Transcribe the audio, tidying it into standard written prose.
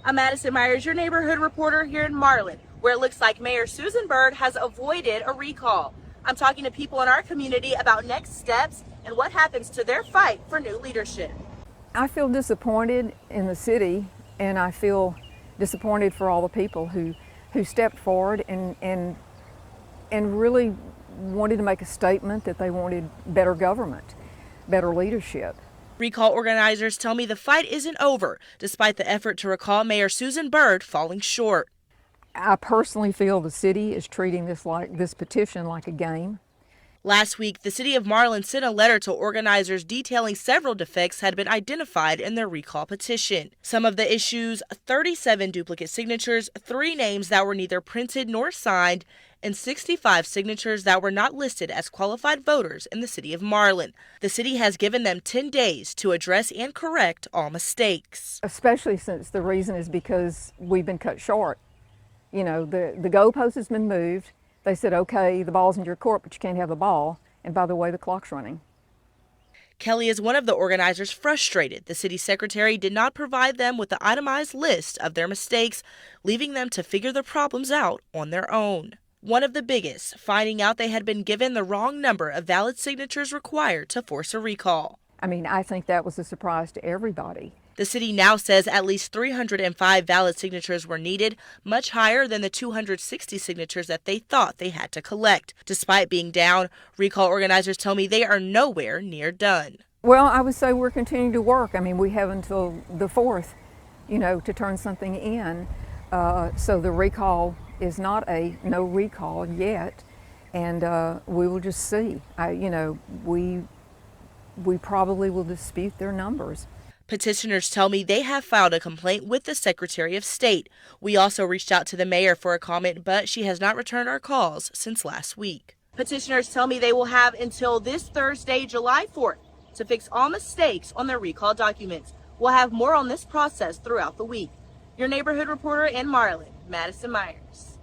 I'm Madison Myers, your neighborhood reporter here in Marlin, where it looks like Mayor Susan Byrd has avoided a recall. I'm talking to people in our community about next steps and what happens to their fight for new leadership. I feel disappointed in the city, and I feel disappointed for all the people who stepped forward and really wanted to make a statement that they wanted better government, better leadership. Recall organizers tell me the fight isn't over, despite the effort to recall Mayor Susan Byrd falling short. I personally feel the city is treating this petition like a game. Last week, the city of Marlin sent a letter to organizers detailing several defects had been identified in their recall petition. Some of the issues: 37 duplicate signatures, 3 names that were neither printed nor signed, and 65 signatures that were not listed as qualified voters in the city of Marlin. The city has given them 10 days to address and correct all mistakes. Especially since the reason is because we've been cut short. You know, the goalpost has been moved. They said, okay, the ball's in your court, but you can't have the ball. And by the way, the clock's running. Kelly is one of the organizers frustrated the city secretary did not provide them with the itemized list of their mistakes, leaving them to figure the problems out on their own. One of the biggest, finding out they had been given the wrong number of valid signatures required to force a recall. I mean, I think that was a surprise to everybody. The city now says at least 305 valid signatures were needed, much higher than the 260 signatures that they thought they had to collect. Despite being down, recall organizers tell me they are nowhere near done. Well, I would say we're continuing to work. I mean, we have until the 4th, to turn something in. So the recall is not a no recall yet, and we will just see. We probably will dispute their numbers. Petitioners tell me they have filed a complaint with the Secretary of State. We also reached out to the mayor for a comment, but she has not returned our calls since last week. Petitioners tell me they will have until this Thursday, July 4th, to fix all mistakes on their recall documents. We'll have more on this process throughout the week. Your neighborhood reporter in Marlin, Madison Myers.